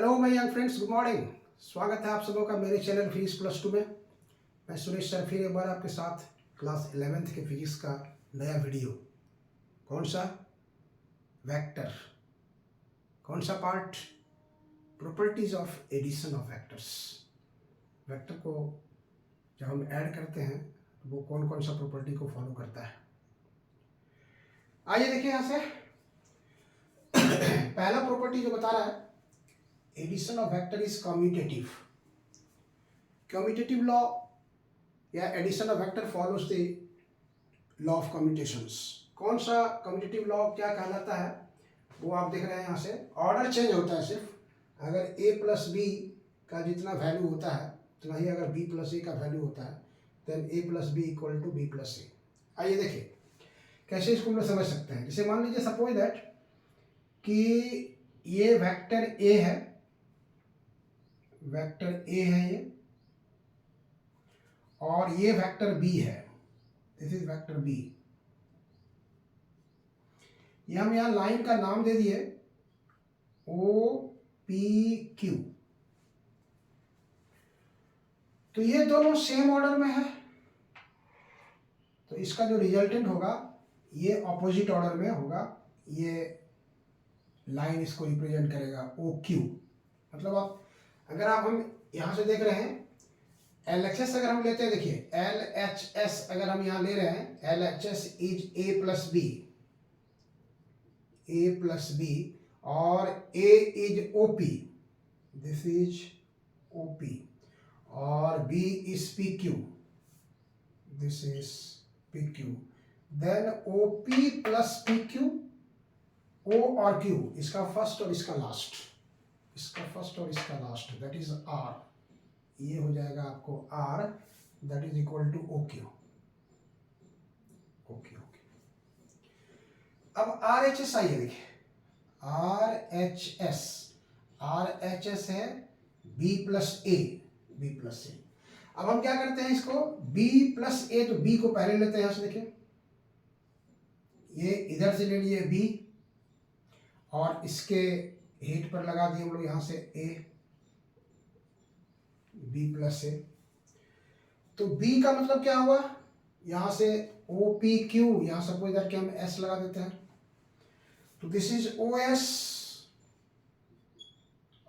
Hello my young friends, good morning. स्वागत है आप सबों का मेरे चैनल फिजिक्स प्लस 2 में। मैं सुरेश सर फिर एक बार आपके साथ क्लास 11th के फिजिक्स का नया वीडियो। कौन सा? वेक्टर। कौन सा part? Properties of addition of vectors. Vector को जब हम ऐड करते हैं तो वो कौन कौन सा प्रॉपर्टी को फॉलो करता है। आइए देखिए यहाँ से पहला प्रॉपर्टी जो बता रहा है, addition of vector is commutative. Commutative law या addition of vector follows the law of commutations. कौन सा कम्यूटेटिव लॉ क्या कहलाता है वो आप देख रहे हैं। यहाँ से ऑर्डर चेंज होता है सिर्फ। अगर a प्लस बी का जितना वैल्यू होता है उतना ही अगर b प्लस ए का वैल्यू होता है then a plus B equal to B plus A. आइए देखिए कैसे इसको हम लोग समझ सकते हैं। जैसे मान लीजिए सपोज दैट कि ये वेक्टर a है, वेक्टर a है ये, और ये वेक्टर b है। This is vector b। ये हम यहां लाइन का नाम दे दिए ओ पी क्यू। तो ये दोनों सेम ऑर्डर में है, तो इसका जो रिजल्टेंट होगा ये ऑपोजिट ऑर्डर में होगा। ये लाइन इसको रिप्रेजेंट करेगा ओ क्यू। मतलब आप अगर हम यहां से देख रहे हैं LHS अगर हम लेते हैं, देखिए LHS अगर हम यहां ले रहे हैं, LHS is a plus B और a is OP, this is OP, और B is PQ, this is PQ। Then OP plus PQ, O और Q, इसका फर्स्ट और इसका लास्ट, इसका फर्स्ट और इसका लास्ट, दैट इज R। ये हो जाएगा आपको R, that is equal to OQ। Okay okay. अब RHS आइए देखिए, RHS है B plus A, B plus A. अब हम क्या करते हैं इसको, B प्लस ए, तो B को पहले लेते हैं। यहां से देखिए ये इधर से ले लिए B और इसके हेड पर लगा दिए हम लोग यहां से A, B प्लस ए। तो B का मतलब क्या हुआ, यहां से OPQ, यहां सपोज दैट कि हम S लगा देते हैं, तो दिस इज OS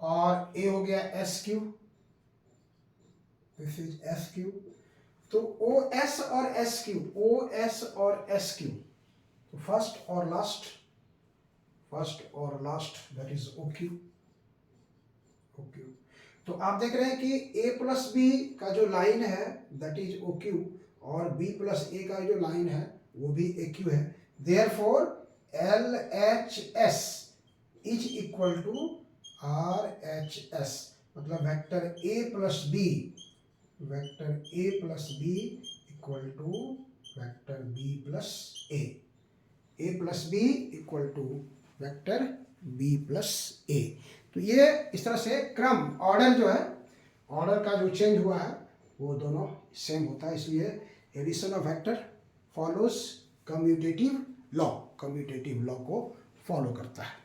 और A हो गया SQ, दिस इज SQ। तो OS और SQ, OS और SQ, तो फर्स्ट और लास्ट दैट इज OQ। तो आप देख रहे हैं कि A प्लस बी का जो लाइन है दैट इज OQ और B प्लस ए का जो लाइन है वो भी AQ है। Therefore LHS is equal to RHS। मतलब vector A plus B equal to vector B plus A, A plus B equal to vector B plus A. तो ये इस तरह से क्रम, ऑर्डर जो है, ऑर्डर का जो चेंज हुआ है वो दोनों सेम होता है। इसलिए addition of vector follows commutative law को फॉलो करता है।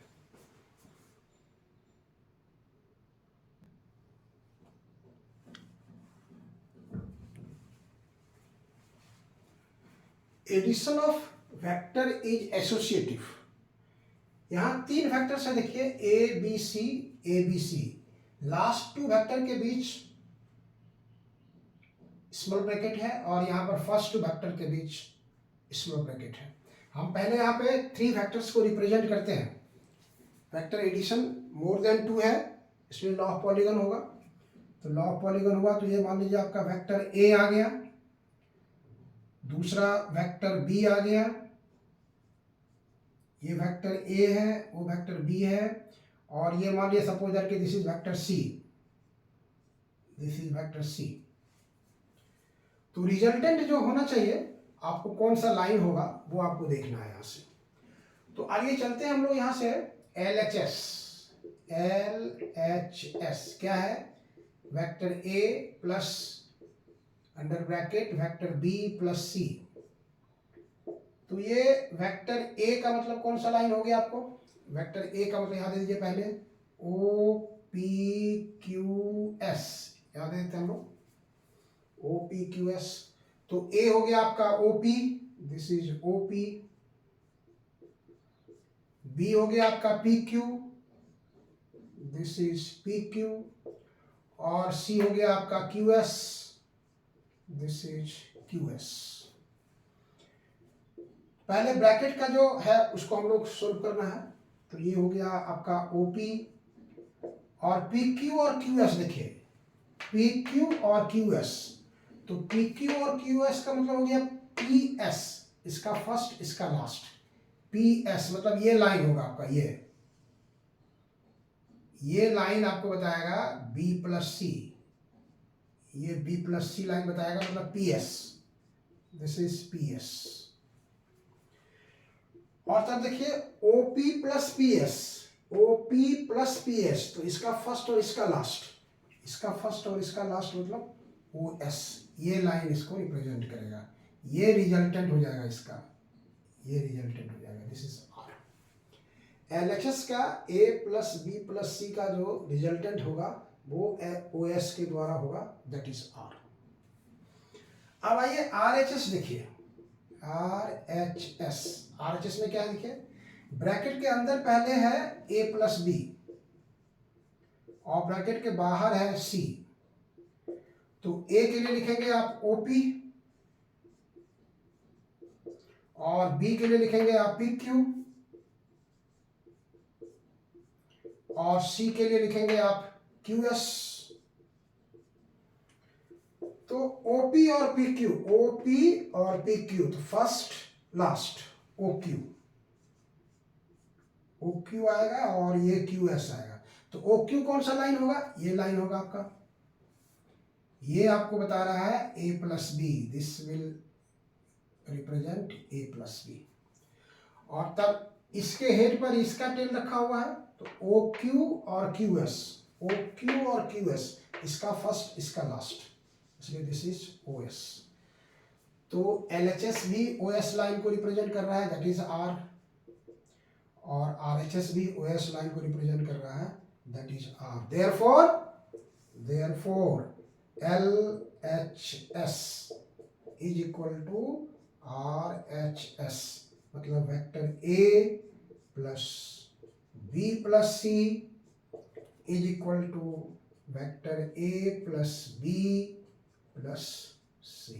Addition of vector is associative. यहां तीन वेक्टर्स है, देखिए A B C. Last two vector के बीच स्मॉल ब्रैकेट है और यहां पर फर्स्ट टू वेक्टर के बीच स्मॉल ब्रैकेट है। हम पहले यहां पे थ्री वेक्टर्स को रिप्रेजेंट करते हैं। वेक्टर एडिशन मोर देन 2 है, इसलिए लॉ ऑफ पॉलीगन होगा। तो लॉ ऑफ पॉलीगन हुआ तो ये मान लीजिए आपका वेक्टर ए आ गया, दूसरा वेक्टर बी आ गया, ये वेक्टर ए है, वो वेक्टर बी है, और ये मान लिया सपोज दैट कि this is vector C, this is vector C. तो रिजल्टेंट जो होना चाहिए आपको कौन सा लाइन होगा वो आपको देखना है यहां से। तो आगे चलते हैं हम लोग यहां से LHS क्या है, vector A plus under bracket vector B plus C. तो ये वेक्टर ए का मतलब कौन सा लाइन हो गया आपको, वेक्टर ए का मतलब यहां दे दीजिए पहले OP PQS याद है हम लोग, OPQS। तो ए हो गया आपका OP, this is OP। B हो गया आपका PQ, दिस इज PQ। और सी हो गया आपका QS, दिस इज QS। पहले ब्रैकेट का जो है उसको हम लोग सोल्व करना है। तो ये हो गया आपका OP और PQ और QS। देखिए PQ और QS, तो PQ और QS का मतलब हो गया PS, इसका फर्स्ट इसका लास्ट। PS मतलब ये लाइन होगा आपका, ये लाइन आपको बताएगा B प्लस सी, ये B प्लस सी लाइन बताएगा मतलब PS, दिस इज PS। और तब देखिए OP plus PS, OP plus PS, तो इसका फर्स्ट और इसका लास्ट, इसका फर्स्ट और इसका लास्ट मतलब OS, ये लाइन इसको रिप्रेजेंट करेगा। ये रिजल्टेंट हो जाएगा इसका, ये रिजल्टेंट हो जाएगा, दिस इज R। LHS का A plus B plus C का जो रिजल्टेंट होगा वो OS के द्वारा होगा, दैट इज R। अब आइए RHS देखिए, RHS, RHS में क्या है देखिए, ब्रैकेट के अंदर पहले है A प्लस B और ब्रैकेट के बाहर है C। तो A के लिए लिखेंगे आप OP और B के लिए लिखेंगे आप PQ और C के लिए लिखेंगे आप QS। तो OP और PQ, OP और PQ, तो फर्स्ट लास्ट OQ आएगा और ये QS आएगा। तो OQ कौन सा लाइन होगा, ये लाइन होगा आपका। ये आपको बता रहा है A plus B, this will represent A plus B. और तब इसके हेड पर इसका टेल रखा हुआ है, तो OQ और QS, OQ और QS, इसका फर्स्ट इसका लास्ट, इसलिए दिस इज OS। तो LHS भी OS लाइन को रिप्रेजेंट कर रहा है, दैट इज R, और RHS भी OS लाइन को रिप्रेजेंट कर रहा है, that is R। therefore LHS is equal to RHS, मतलब vector A plus B plus C is equal to vector A plus B plus C।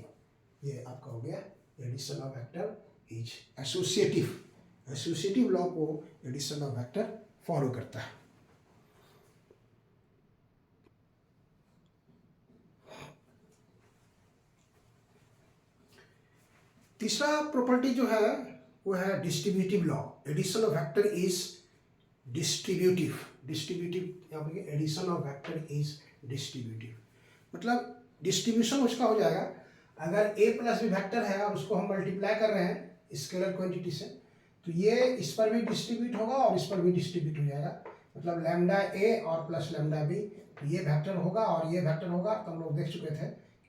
ये आपका हो गया addition of vector is associative. Associative law को addition of vector follow करता है। तीसरा property जो है वो है distributive law. Addition of vector is distributive. यहाँ पर addition of vector is distributive, मतलब डिस्ट्रीब्यूशन उसका हो जाएगा, अगर A प्लस B वेक्टर है और उसको हम मल्टीप्लाई कर रहे हैं स्केलर क्वांटिटी से, तो ये इस पर भी डिस्ट्रीब्यूट होगा और इस पर भी डिस्ट्रीब्यूट हो जाएगा, मतलब लैम्डा A और प्लस लैम्डा B, तो ये वेक्टर होगा और ये वेक्टर होगा। तो हम लोग देख चुके थे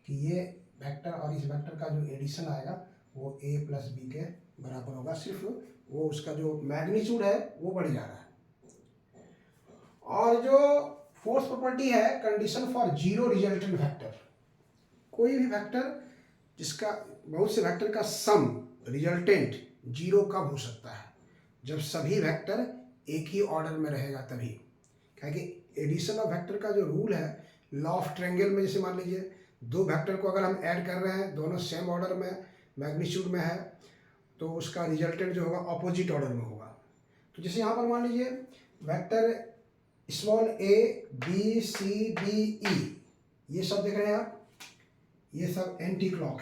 कि ये वेक्टर और इस वेक्टर का जो एडिशन आएगा वो A प्लस B के बराबर होगा, सिर्फ वो उसका जो मैग्नीट्यूड है वो बढ़ जा रहा है। और जो फोर्थ प्रॉपर्टी है condition for zero resultant vector, कोई भी वेक्टर जिसका बहुत से वेक्टर का सम रिजल्टेंट जीरो कब हो सकता है, जब सभी वेक्टर एक ही ऑर्डर में रहेगा तभी। क्योंकि एडिशन ऑफ वेक्टर का जो रूल है लॉ ऑफ ट्रायंगल में, जैसे मान लीजिए दो वेक्टर को अगर हम ऐड कर रहे हैं, दोनों सेम ऑर्डर में मैग्नीट्यूड में है, तो उसका रिजल्टेंट जो होगा ऑपोजिट ऑर्डर में होगा। तो जैसे यहाँ पर मान लीजिए vector small a b c d e, ये सब देख रहे हैं आप, ये सब एंटी क्लॉक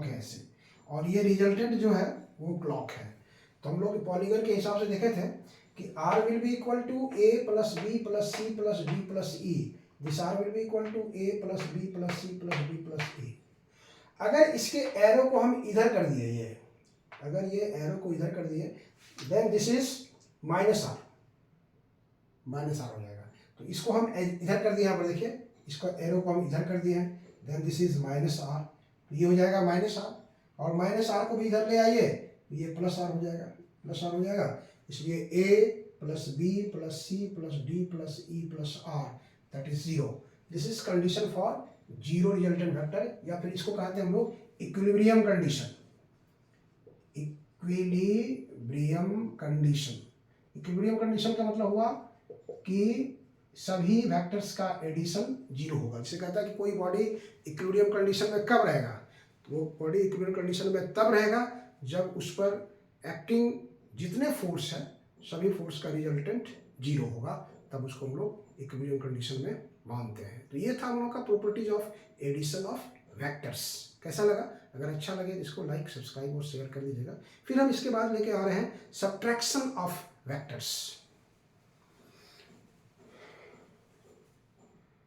है ऐसे, और ये रिजल्टेंट जो है वो क्लॉक है। तो हम लोग पॉलीगन के हिसाब से देखे थे कि R will be equal to A plus B plus C plus D plus E, this R will be equal to A plus B plus C plus D plus E। अगर इसके एरो को हम इधर कर दिए, ये अगर ये एरो को इधर कर दिए, then this is minus R हो जाएगा। तो इसको हम इधर कर दिए, यहाँ पर देखिए इसको एरो को हम इधर कर दिए हैं, then this is minus R, तो ये हो जाएगा माइनस आर, और माइनस आर को भी इधर ले आइए तो ये प्लस आर हो जाएगा, इसलिए A plus b plus c plus d plus e plus r, that is 0. This is condition for zero resultant vector, या फिर इसको कहते हैं हम लोग equilibrium condition. Equilibrium condition. Equilibrium condition का मतलब हुआ कि सभी वेक्टर्स का एडिशन 0 होगा. जिसे कहता है कि कोई बॉडी इक्विलिब्रियम कंडीशन में कब रहेगा, तो वो बॉडी इक्विलिब्रियम कंडीशन में तब रहेगा जब उस पर एक्टिंग जितने फोर्स है सभी फोर्स का रिजल्टेंट 0 होगा, तब उसको हम लोग इक्विलिब्रियम कंडीशन में मानते हैं. तो ये था हम लोग का properties of addition of vectors. कैसा लगा? अगर अच्छा लगे तो इसको लाइक, सब्सक्राइब और शेयर कर दीजिएगा. फिर हम इसके बाद लेके आ रहे हैं सब्ट्रैक्शन ऑफ वेक्टर्स.